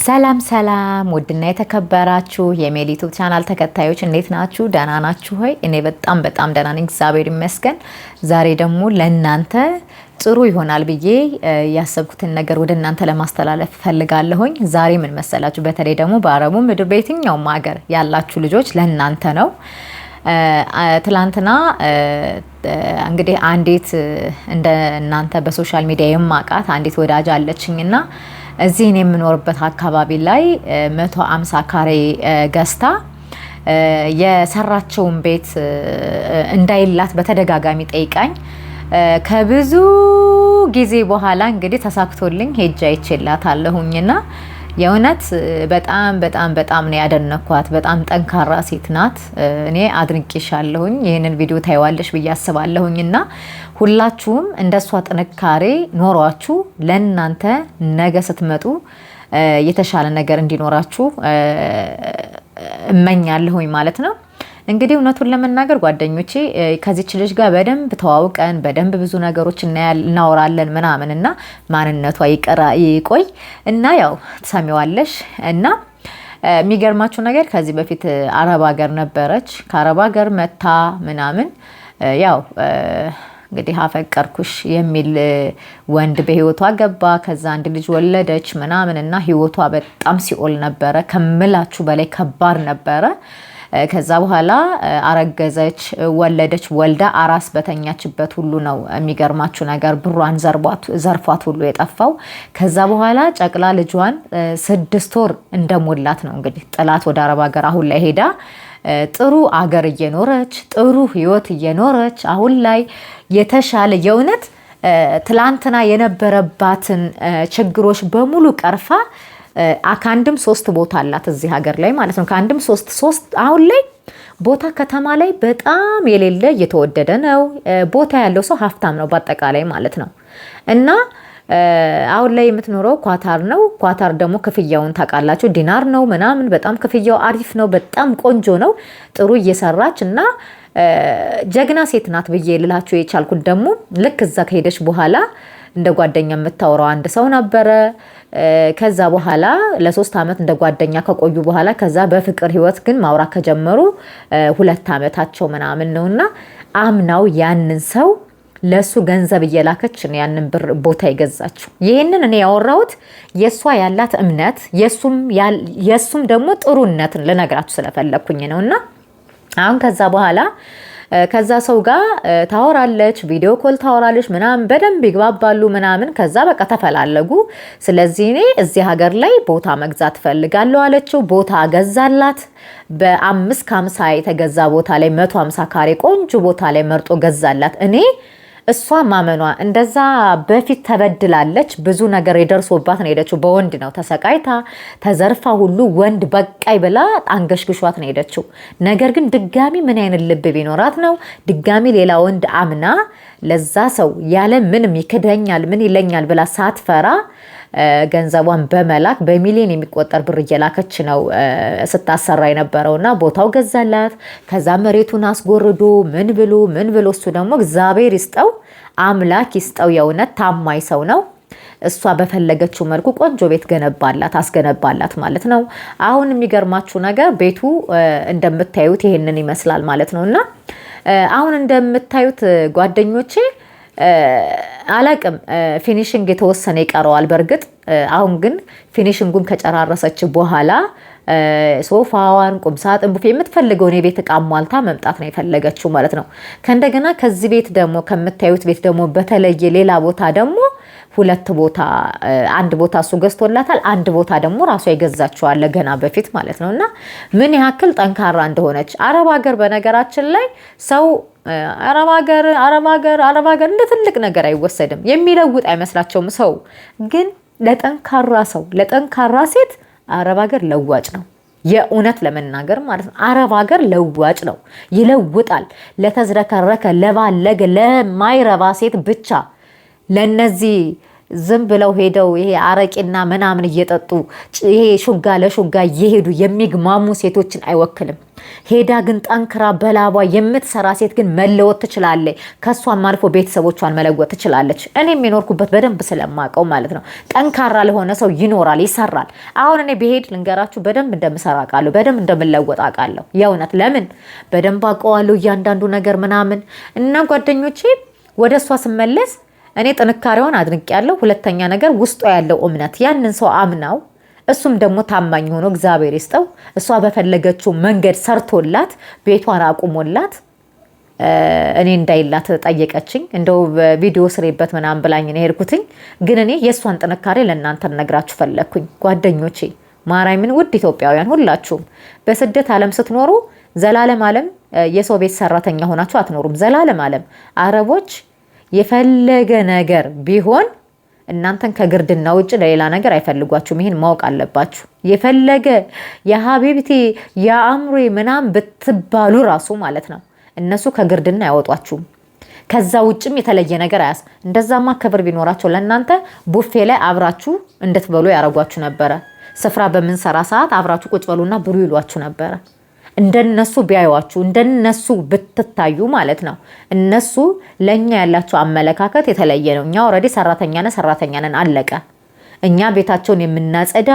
ሰላም ሰላም ውድና የተከበራችሁ የሜሊቱ ቻናል ተከታዮች እንዴት ናችሁ? ደህና ናችሁ ሆይ? እኔ በጣም ደህና ነኝ፣ እግዚአብሔር ይመስገን። ዛሬ ደግሞ ለእናንተ ጥሩ ይሆናል ብዬ ያሰብኩትን ነገር ወደ እናንተ ለማስተላለፍ ፈልጋለሁኝ። ዛሬ ምን መሰላችሁ? በተለይ ደግሞ በአረቡ ምድር በየትኛውም ሀገር ያላችሁ ልጆች ለእናንተ ነው። ትላንትና እንግዲህ አንዲት እንደ እናንተ በሶሻል ሚዲያ የማውቃት አንዲት ወዳጅ አለችኝና እዚህ እኔ የምኖርበት አካባቢ ላይ 150 ካሬ ገዝታ የሰራቸውን ቤት እንዳይላት በተደጋጋሚ ጠይቃኝ ከብዙ ጊዜ በኋላ እንግዲህ ተሳክቶልኝ ሄጄ አይቼላታለሁኝና የእውነት በጣም ነው ያደነኳት። በጣም ጠንካራ ሴት ናት። እኔ አድንቄሻለሁኝ። ይህንን ቪዲዮ ታይዋለሽ ብዬ አስባለሁኝና ሁላችሁም እንደሷ ጥንካሬ ኖሯችሁ ለእናንተ ነገ ስትመጡ የተሻለ ነገር እንዲኖራችሁ እመኛለሁኝ ማለት ነው። እንግዲህ እውነቱን ለመናገር ጓደኞቼ ከዚች ልጅ ጋር በደንብ ተዋውቀን በደንብ ብዙ ነገሮች እናወራለን ምናምን እና ማንነቷ ይቆይ እና ያው ትሰሚዋለሽ እና የሚገርማችሁ ነገር ከዚህ በፊት አረብ ሀገር ነበረች። ከአረብ ሀገር መታ ምናምን ያው እንግዲህ አፈቀርኩሽ የሚል ወንድ በህይወቷ ገባ። ከዛ አንድ ልጅ ወለደች ምናምን እና ህይወቷ በጣም ሲኦል ነበረ፣ ከምላችሁ በላይ ከባድ ነበረ። ከዛ በኋላ አረገዘች፣ ወለደች። ወልዳ አራስ በተኛችበት ሁሉ ነው የሚገርማችሁ ነገር ብሯን ዘርፏት ሁሉ የጠፋው። ከዛ በኋላ ጨቅላ ልጇን 6 ወር እንደሞላት ነው እንግዲህ ጥላት ወደ አረብ ሀገር አሁን ላይ ሄዳ ጥሩ አገር እየኖረች ጥሩ ህይወት እየኖረች አሁን ላይ የተሻለ የእውነት ትላንትና የነበረባትን ችግሮች በሙሉ ቀርፋ ከአንድም 3 ቦታ አላት እዚህ ሀገር ላይ ማለት ነው። ከአንድም 3 አሁን ላይ ቦታ ከተማ ላይ በጣም የሌለ እየተወደደ ነው። ቦታ ያለው ሰው ሀብታም ነው በአጠቃላይ ማለት ነው። እና አሁን ላይ የምትኖረው ኳታር ነው። ኳታር ደግሞ ክፍያውን ታውቃላችሁ፣ ዲናር ነው ምናምን። በጣም ክፍያው አሪፍ ነው፣ በጣም ቆንጆ ነው። ጥሩ እየሰራች እና ጀግና ሴት ናት ብዬ ልላችሁ የቻልኩት ደግሞ ልክ እዛ ከሄደች በኋላ እንደ ጓደኛ የምታወራው አንድ ሰው ነበረ። ከዛ በኋላ ለ3 ዓመት እንደ ጓደኛ ከቆዩ በኋላ ከዛ በፍቅር ህይወት ግን ማውራት ከጀመሩ 2 ዓመታቸው ምናምን ነውና አምናው ያንን ሰው ለሱ ገንዘብ እየላከች ነው ያንን ብር ቦታ ይገዛችው። ይሄንን እኔ ያወራሁት የሷ ያላት እምነት የሱም ደግሞ ጥሩነትን ልነግራችሁ ስለፈለኩኝ ነውና አሁን ከዛ በኋላ ከዛ ሰው ጋር ታወራለች፣ ቪዲዮ ኮል ታወራለች ምናምን፣ በደንብ ይግባባሉ ምናምን። ከዛ በቃ ተፈላለጉ። ስለዚህ እኔ እዚህ ሀገር ላይ ቦታ መግዛት ፈልጋለሁ አለችው። ቦታ ገዛላት። በ550 የተገዛ ቦታ ላይ 150 ካሬ ቆንጆ ቦታ ላይ መርጦ ገዛላት። እኔ እሷ ማመኗ እንደዛ በፊት ተበድላለች፣ ብዙ ነገር የደርሶባት ነው ሄደችው። በወንድ ነው ተሰቃይታ ተዘርፋ ሁሉ ወንድ በቃይ ብላ አንገሽግሿት ነው ሄደችው። ነገር ግን ድጋሚ ምን አይነት ልብ ቢኖራት ነው ድጋሚ ሌላ ወንድ አምና ለዛ ሰው ያለ ምንም ይክደኛል ምን ይለኛል ብላ ሳትፈራ ገንዘቧን በመላክ በሚሊዮን የሚቆጠር ብር እየላከች ነው ስታሰራ የነበረውና ቦታው ገዛላት። ከዛ መሬቱን አስጎርዶ ምን ብሎ እሱ ደግሞ እግዚአብሔር ይስጠው አምላክ ይስጠው የእውነት ታማኝ ሰው ነው። እሷ በፈለገችው መልኩ ቆንጆ ቤት አስገነባላት ማለት ነው። አሁን የሚገርማችሁ ነገር ቤቱ እንደምታዩት ይሄንን ይመስላል ማለት ነውና አሁን እንደምታዩት ጓደኞቼ አላቅም ፊኒሽንግ የተወሰነ ይቀረዋል። በርግጥ አሁን ግን ፊኒሽንጉን ከጨራረሰች በኋላ ሶፋዋን፣ ቁምሳጥን፣ ቡፌ የምትፈልገውን የቤት እቃ ሟልታ መምጣት ነው የፈለገችው ማለት ነው። ከእንደገና ከዚህ ቤት ደግሞ ከምታዩት ቤት ደግሞ በተለየ ሌላ ቦታ ደግሞ 2 ቦታ፣ አንድ ቦታ እሱ ገዝቶላታል፣ አንድ ቦታ ደግሞ ራሷ ይገዛቸዋል ገና በፊት ማለት ነውና ምን ያክል ጠንካራ እንደሆነች አረብ ሀገር በነገራችን ላይ ሰው አረብ ሀገር እንደ ትልቅ ነገር አይወሰድም። የሚለውጥ አይመስላቸውም ሰው ግን ለጠንካራ ሴት አረብ ሀገር ለዋጭ ነው። የእውነት ለመናገር ማለት ነው አረብ ሀገር ለዋጭ ነው፣ ይለውጣል። ለተዝረከረከ ለባለገ ለማይረባ ሴት ብቻ ለነዚህ ዝም ብለው ሄደው ይሄ አረቂና ምናምን እየጠጡ ይሄ ሹጋ ለሹጋ እየሄዱ የሚግማሙ ሴቶችን አይወክልም። ሄዳ ግን ጠንክራ በላቧ የምትሰራ ሴት ግን መለወጥ ትችላለች። ከሷም አልፎ ቤተሰቦቿን መለወጥ ትችላለች። እኔም የኖርኩበት በደንብ ስለማቀው ማለት ነው። ጠንካራ ለሆነ ሰው ይኖራል፣ ይሰራል። አሁን እኔ ብሄድ ልንገራችሁ በደንብ እንደምሰራ አውቃለሁ፣ በደንብ እንደምለወጥ አውቃለሁ። የእውነት ለምን በደንብ አውቀዋለሁ እያንዳንዱ ነገር ምናምን እና ጓደኞቼ ወደ እሷ ስመለስ እኔ ጥንካሬዋን አድንቄያለሁ። ሁለተኛ ነገር ውስጧ ያለው እምነት ያንን ሰው አምናው እሱም ደግሞ ታማኝ ሆኖ እግዚአብሔር ይስጠው እሷ በፈለገችው መንገድ ሰርቶላት ቤቷን አቁሞላት እኔ እንዳይላት ጠየቀችኝ። እንደው ቪዲዮ ስሬበት ምናምን ብላኝ ነው ሄድኩትኝ። ግን እኔ የእሷን ጥንካሬ ለእናንተ ነግራችሁ ፈለግኩኝ ጓደኞቼ። ማርያምን ውድ ኢትዮጵያውያን ሁላችሁም በስደት ዓለም ስትኖሩ ዘላለም ዓለም የሰው ቤት ሰራተኛ ሆናችሁ አትኖሩም። ዘላለም ዓለም አረቦች የፈለገ ነገር ቢሆን እናንተን ከግርድና ውጭ ለሌላ ነገር አይፈልጓችሁም። ይሄን ማወቅ አለባችሁ። የፈለገ የሀቢብቲ የአእምሮ ምናምን ብትባሉ ራሱ ማለት ነው እነሱ ከግርድና አያወጧችሁም። ከዛ ውጭም የተለየ ነገር አያስ እንደዛማ ክብር ቢኖራቸው ለእናንተ ቡፌ ላይ አብራችሁ እንድትበሉ ያረጓችሁ ነበረ። ስፍራ በምንሰራ ሰዓት አብራችሁ ቁጭ በሉና ብሉ ይሏችሁ ነበረ። እንደነሱ ቢያዩዋችሁ እንደነሱ ብትታዩ ማለት ነው። እነሱ ለኛ ያላቸው አመለካከት የተለየ ነው። እኛ ኦልሬዲ ሰራተኛ ነን አለቀ። እኛ ቤታቸውን የምናጸዳ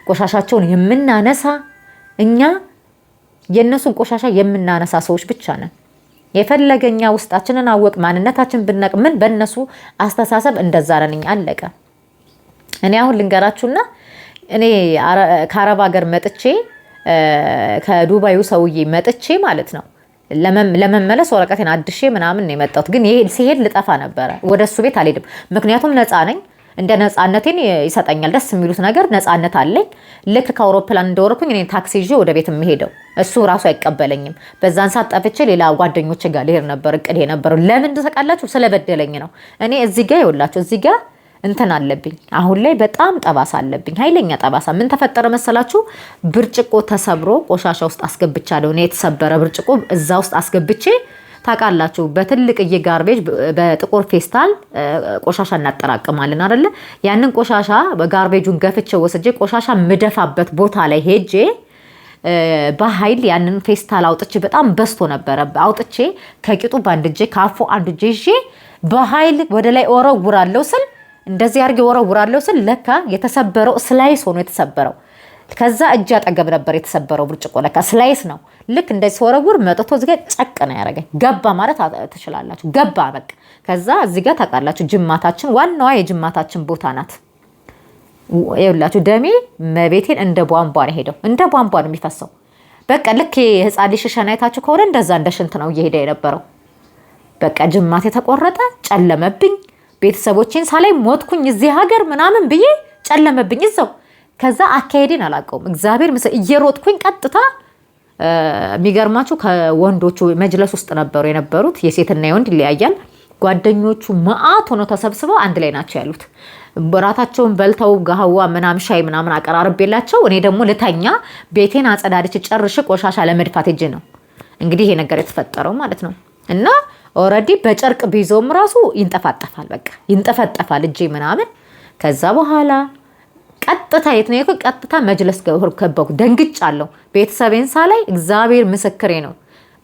ቆሻሻቸውን የምናነሳ እኛ የነሱን ቆሻሻ የምናነሳ ሰዎች ብቻ ነን። የፈለገኛ ውስጣችንን አወቅ ማንነታችን ብናቅ ምን በእነሱ አስተሳሰብ እንደዛ ነን አለቀ። እኔ አሁን ልንገራችሁና እኔ ከአረብ ሀገር መጥቼ ከዱባዩ ሰውዬ መጥቼ ማለት ነው ለመመለስ ወረቀቴን አድሼ ምናምን ነው የመጣሁት። ግን ሲሄድ ልጠፋ ነበረ። ወደ እሱ ቤት አልሄድም። ምክንያቱም ነፃ ነኝ። እንደ ነፃነቴን ይሰጠኛል። ደስ የሚሉት ነገር ነፃነት አለኝ። ልክ ከአውሮፕላን እንደወረኩኝ እኔ ታክሲ ይዤ ወደ ቤት የምሄደው እሱ ራሱ አይቀበለኝም። በዛን ሰዓት ጠፍቼ ሌላ ጓደኞች ጋር ልሄድ ነበር። እቅድ የነበረው ለምን ተቃላችሁ? ስለበደለኝ ነው። እኔ እዚህ ጋር ይኸውላችሁ እዚህ ጋር እንትን አለብኝ። አሁን ላይ በጣም ጠባሳ አለብኝ፣ ኃይለኛ ጠባሳ። ምን ተፈጠረ መሰላችሁ? ብርጭቆ ተሰብሮ ቆሻሻ ውስጥ አስገብቻለሁ። እኔ የተሰበረ ብርጭቆ እዛ ውስጥ አስገብቼ ታውቃላችሁ፣ በትልቅዬ ጋርቤጅ በጥቁር ፌስታል ቆሻሻ እናጠራቅማለን አይደለ? ያንን ቆሻሻ በጋርቤጁን ገፍቼ ወስጄ ቆሻሻ ምደፋበት ቦታ ላይ ሄጄ በኃይል ያንን ፌስታል አውጥቼ በጣም በስቶ ነበረ። አውጥቼ ከቂጡ ባንድ እጄ ከአፉ አንድ እጄ ይዤ በኃይል ወደ ላይ ወረውራለሁ ስል እንደዚህ አድርጌ ወረውራለሁ ስል ለካ የተሰበረው ስላይስ ሆኖ የተሰበረው። ከዛ እጅ አጠገብ ነበር የተሰበረው ብርጭቆ፣ ለካ ስላይስ ነው። ልክ እንደዚህ ወረውር መጥቶ እዚህ ጋር ጨቅ ነው ያደረገኝ። ገባ ማለት ትችላላችሁ፣ ገባ በቃ። ከዛ እዚህ ጋር ታውቃላችሁ ጅማታችን፣ ዋናዋ የጅማታችን ቦታ ናት። ይኸውላችሁ ደሜ መቤቴን እንደ ቧንቧ ነው ሄደው፣ እንደ ቧንቧ ነው የሚፈሰው። በቃ ልክ የህፃን ልጅ ሽሸና አይታችሁ ከሆነ እንደዛ እንደ ሽንት ነው እየሄደ የነበረው። በቃ ጅማቴ ተቆረጠ፣ ጨለመብኝ። ቤተሰቦቼን ሳላይ ሞትኩኝ እዚህ ሀገር ምናምን ብዬ ጨለመብኝ እዛው። ከዛ አካሄዴን አላውቀውም። እግዚአብሔር ምስል እየሮጥኩኝ ቀጥታ የሚገርማችሁ ከወንዶቹ መጅለስ ውስጥ ነበሩ የነበሩት። የሴትና የወንድ ይለያያል። ጓደኞቹ መዓት ሆነው ተሰብስበው አንድ ላይ ናቸው ያሉት። በራታቸውን በልተው ጋህዋ ምናምን ሻይ ምናምን አቀራርቤላቸው እኔ ደግሞ ልተኛ ቤቴን አጸዳድቼ ጨርሼ ቆሻሻ ለመድፋት እጅ ነው እንግዲህ ይሄ ነገር የተፈጠረው ማለት ነው። እና ኦልሬዲ በጨርቅ ቢዞም ራሱ ይንጠፋጠፋል፣ በቃ ይንጠፈጠፋል እጄ ምናምን። ከዛ በኋላ ቀጥታ የት ነው የሄድኩት? ቀጥታ መጅለስ ገባሁ። ደንግጫለሁ። ቤተሰቤን ሳላይ እግዚአብሔር ምስክሬ ነው፣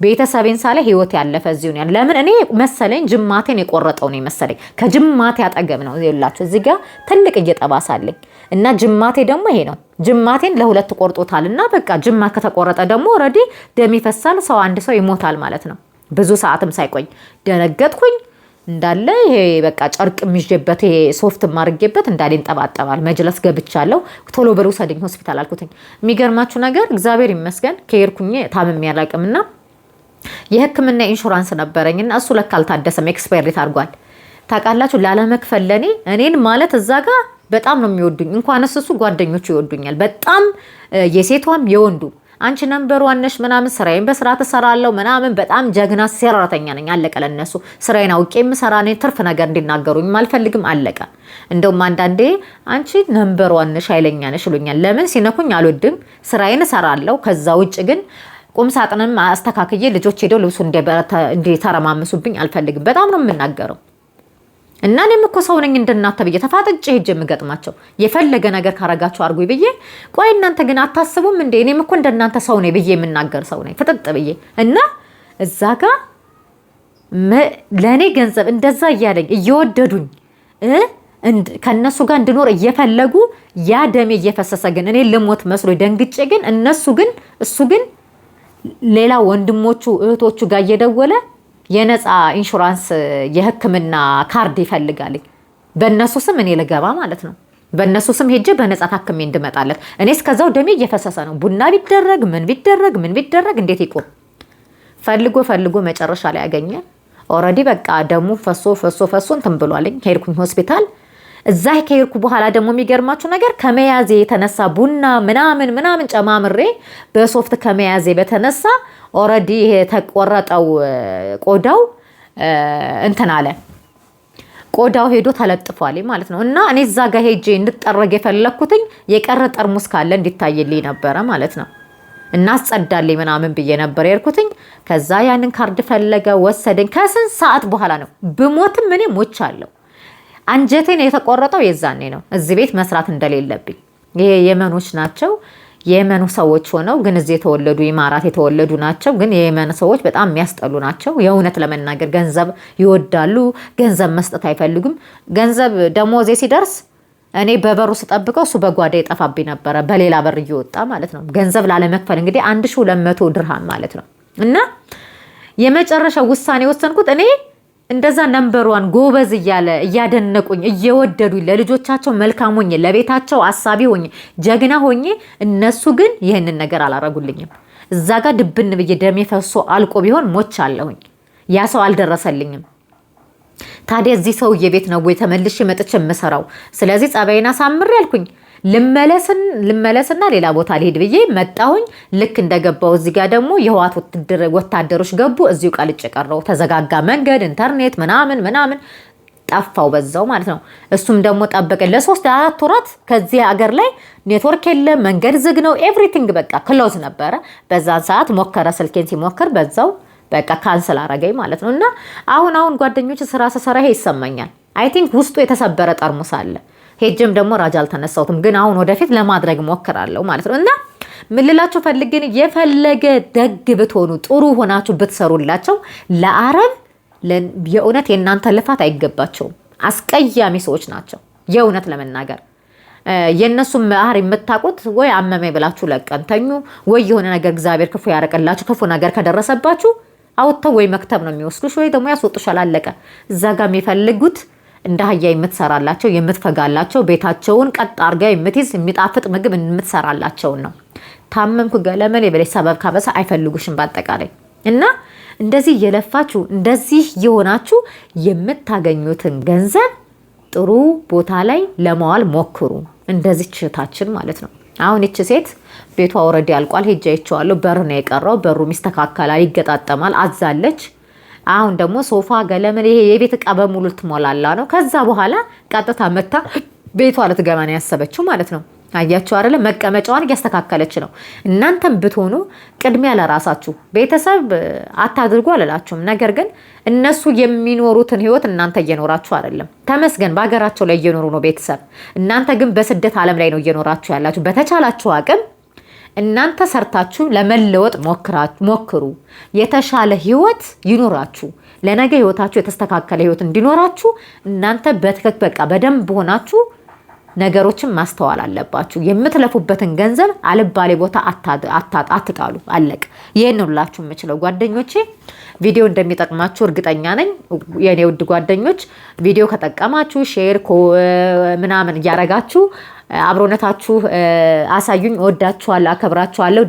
ቤተሰቤን ሳላይ ህይወት ያለፈ እዚሁ ነው። ለምን እኔ መሰለኝ ጅማቴን የቆረጠው ነው መሰለኝ። ከጅማቴ አጠገብ ነው ይላችሁ እዚህ ጋር ትልቅ እየጠባሳለኝ እና ጅማቴ ደግሞ ይሄ ነው። ጅማቴን ለሁለት ቆርጦታል። እና በቃ ጅማት ከተቆረጠ ደግሞ ኦልሬዲ ደም ይፈሳል፣ ሰው አንድ ሰው ይሞታል ማለት ነው። ብዙ ሰዓትም ሳይቆይ ደነገጥኩኝ። እንዳለ ይሄ በቃ ጨርቅ የሚጀበት ይሄ ሶፍት ማርጌበት እንዳለ እንጠባጠባል። መጅለስ ገብቻለሁ። ቶሎ ብር ውሰደኝ ሆስፒታል አልኩትኝ። የሚገርማችሁ ነገር እግዚአብሔር ይመስገን ከሄድኩኝ ታምሜ አላውቅምና የሕክምና ኢንሹራንስ ነበረኝና እሱ ለካ አልታደሰም፣ ኤክስፓየርድ አድርጓል። ታውቃላችሁ ላለመክፈል ለኔ እኔን ማለት እዛ ጋር በጣም ነው የሚወዱኝ። እንኳንስ እሱ ጓደኞቹ ይወዱኛል በጣም የሴቷም የወንዱ። አንቺ ነምበር ዋን ነሽ ምናምን ስራዬን በስርዓት እሰራለሁ ምናምን በጣም ጀግና ሰራተኛ ነኝ። አለቀ። ለነሱ ስራዬን አውቄ የምሰራ ነኝ። ትርፍ ነገር እንዲናገሩኝ አልፈልግም። አለቀ። እንደውም አንዳንዴ አንቺ ነምበር ዋን ነሽ ኃይለኛ ነሽ ይሉኛል። ለምን ሲነኩኝ አልወድም። ስራዬን እሰራለሁ። ከዛ ውጭ ግን ቁም ሳጥንም አስተካክዬ ልጆች ሄደው ልብሱ እንዲተረማምሱብኝ አልፈልግም። በጣም ነው የምናገረው። እና እኔም እኮ ሰው ነኝ እንደናንተ ብዬ ተፋጥጬ ሄጄ የምገጥማቸው የፈለገ ነገር ካረጋችሁ አርጉ ብዬ። ቆይ እናንተ ግን አታስቡም እንዴ? እኔም እኮ እንደናንተ ሰው ነኝ ብዬ የምናገር ሰው ነኝ ፍጥጥ ብዬ። እና እዛ ጋር ለእኔ ገንዘብ እንደዛ እያለኝ እየወደዱኝ ከእነሱ ጋር እንድኖር እየፈለጉ ያ ደሜ እየፈሰሰ ግን እኔ ልሞት መስሎ ደንግጬ ግን እሱ ግን ሌላ ወንድሞቹ እህቶቹ ጋር እየደወለ የነፃ ኢንሹራንስ የሕክምና ካርድ ይፈልጋል። በእነሱ ስም እኔ ልገባ ማለት ነው። በእነሱ ስም ሄጄ በነፃ ታክሜ እንድመጣለት። እኔ እስከዛው ደሜ እየፈሰሰ ነው። ቡና ቢደረግ ምን ቢደረግ እንዴት ይቆም? ፈልጎ መጨረሻ ላይ ያገኘ። ኦልሬዲ በቃ ደሙ ፈሶ እንትን ብሏልኝ። ሄድኩኝ ሆስፒታል። እዛ ከሄድኩ በኋላ ደግሞ የሚገርማችሁ ነገር ከመያዜ የተነሳ ቡና ምናምን ጨማምሬ በሶፍት ከመያዜ በተነሳ ኦልሬዲ ይሄ ተቆረጠው ቆዳው እንትን አለ። ቆዳው ሄዶ ተለጥፏል ማለት ነው። እና እኔ እዛ ጋር ሄጄ እንድጠረግ የፈለኩትኝ የቀረ ጠርሙስ ካለ እንዲታይልኝ ነበረ ማለት ነው። እና አስጸዳልኝ ምናምን ብዬ ነበር የሄድኩትኝ። ከዛ ያንን ካርድ ፈለገ ወሰደኝ። ከስንት ሰዓት በኋላ ነው ብሞትም እኔ ሞቻለሁ። አንጀቴን የተቆረጠው የዛኔ ነው። እዚህ ቤት መስራት እንደሌለብኝ። ይሄ የመኖች ናቸው። የየመኑ ሰዎች ሆነው ግን እዚህ የተወለዱ ኢማራት የተወለዱ ናቸው። ግን የየመን ሰዎች በጣም የሚያስጠሉ ናቸው። የእውነት ለመናገር ገንዘብ ይወዳሉ። ገንዘብ መስጠት አይፈልጉም። ገንዘብ ደሞዜ ሲደርስ እኔ በበሩ ስጠብቀው እሱ በጓዳ ይጠፋብኝ ነበረ፣ በሌላ በር እየወጣ ማለት ነው። ገንዘብ ላለመክፈል እንግዲህ 1200 ድርሃም ማለት ነው። እና የመጨረሻ ውሳኔ ወሰንኩት። እኔ እንደዛ ነምበሯን ጎበዝ እያደነቁኝ እየወደዱኝ ለልጆቻቸው መልካም ሆኜ ለቤታቸው አሳቢ ሆኜ ጀግና ሆኜ እነሱ ግን ይህንን ነገር አላረጉልኝም። እዛ ጋር ድብን ብዬ ደሜ ፈሶ አልቆ ቢሆን ሞች አለሁኝ። ያ ሰው አልደረሰልኝም። ታዲያ እዚህ ሰውዬ ቤት ነው ወይ ተመልሼ መጥቼ የምሰራው? ስለዚህ ጸባይና ሳምሬ ያልኩኝ ልመለስና ሌላ ቦታ ልሄድ ብዬ መጣሁኝ። ልክ እንደገባው እዚህ ጋር ደግሞ የህዋት ወታደሮች ገቡ። እዚሁ ቃልጭ ቀረው። ተዘጋጋ መንገድ፣ ኢንተርኔት ምናምን ጠፋው በዛው ማለት ነው። እሱም ደግሞ ጠበቀኝ ለ3-4 ወራት። ከዚህ ሀገር ላይ ኔትወርክ የለም፣ መንገድ ዝግ ነው፣ ኤቭሪቲንግ በቃ ክሎዝ ነበረ። በዛን ሰዓት ሞከረ፣ ስልኬን ሲሞክር በዛው በቃ ካንሰል አረገኝ ማለት ነው። እና አሁን ጓደኞች ስራ ስሰራ ይሄ ይሰማኛል። አይ ቲንክ ውስጡ የተሰበረ ጠርሙስ አለ። ሄጅም ደግሞ ራጅ አልተነሳሁትም፣ ግን አሁን ወደፊት ለማድረግ ሞክራለሁ ማለት ነው። እና ምን ልላችሁ ፈልግን የፈለገ ደግ ብትሆኑ ጥሩ ሆናችሁ ብትሰሩላቸው ለአረብ የእውነት የእናንተ ልፋት አይገባቸውም። አስቀያሚ ሰዎች ናቸው የእውነት ለመናገር። የእነሱም መሀር የምታውቁት ወይ አመመኝ ብላችሁ ለቀንተኙ ወይ የሆነ ነገር እግዚአብሔር ክፉ ያረቀላችሁ ክፉ ነገር ከደረሰባችሁ አውጥተው ወይ መክተብ ነው የሚወስዱሽ ወይ ደግሞ ያስወጡሻል። አለቀ። እዛ ጋር የሚፈልጉት እንደ አህያ የምትሰራላቸው የምትፈጋላቸው ቤታቸውን ቀጥ አርጋ የምትይዝ የሚጣፍጥ ምግብ የምትሰራላቸውን ነው። ታመምኩ ገለመሌ በላይ ሰበብ ካበሳ አይፈልጉሽም በአጠቃላይ። እና እንደዚህ እየለፋችሁ እንደዚህ የሆናችሁ የምታገኙትን ገንዘብ ጥሩ ቦታ ላይ ለማዋል ሞክሩ። እንደዚህ ችታችን ማለት ነው። አሁን እቺ ሴት ቤቷ ኦልሬዲ አልቋል። ሄጄ አይቼዋለሁ። በር ነው የቀረው። በሩ ይስተካከላል፣ ይገጣጠማል አዛለች። አሁን ደግሞ ሶፋ ገለመሌ ይሄ የቤት ዕቃ በሙሉ ትሞላላ ነው። ከዛ በኋላ ቀጥታ መታ ቤቷ ልትገባ ነው ያሰበችው ማለት ነው። አያችሁ አይደለ? መቀመጫዋን እያስተካከለች ነው። እናንተም ብትሆኑ ቅድሚያ ለራሳችሁ ቤተሰብ አታድርጉ አልላችሁም። ነገር ግን እነሱ የሚኖሩትን ህይወት እናንተ እየኖራችሁ አይደለም። ተመስገን በሀገራቸው ላይ እየኖሩ ነው ቤተሰብ። እናንተ ግን በስደት ዓለም ላይ ነው እየኖራችሁ ያላችሁ። በተቻላችሁ አቅም እናንተ ሰርታችሁ ለመለወጥ ሞክሩ። የተሻለ ህይወት ይኖራችሁ። ለነገ ህይወታችሁ የተስተካከለ ህይወት እንዲኖራችሁ እናንተ በትክክል በቃ በደንብ ሆናችሁ ነገሮችን ማስተዋል አለባችሁ። የምትለፉበትን ገንዘብ አልባሌ ቦታ አትጣሉ። አለቅ። ይሄን ሁላችሁ የምችለው ጓደኞቼ፣ ቪዲዮ እንደሚጠቅማችሁ እርግጠኛ ነኝ። የኔ ውድ ጓደኞች ቪዲዮ ከጠቀማችሁ ሼር ምናምን እያረጋችሁ አብሮነታችሁ አሳዩኝ። እወዳችኋለሁ፣ አከብራችኋለሁ።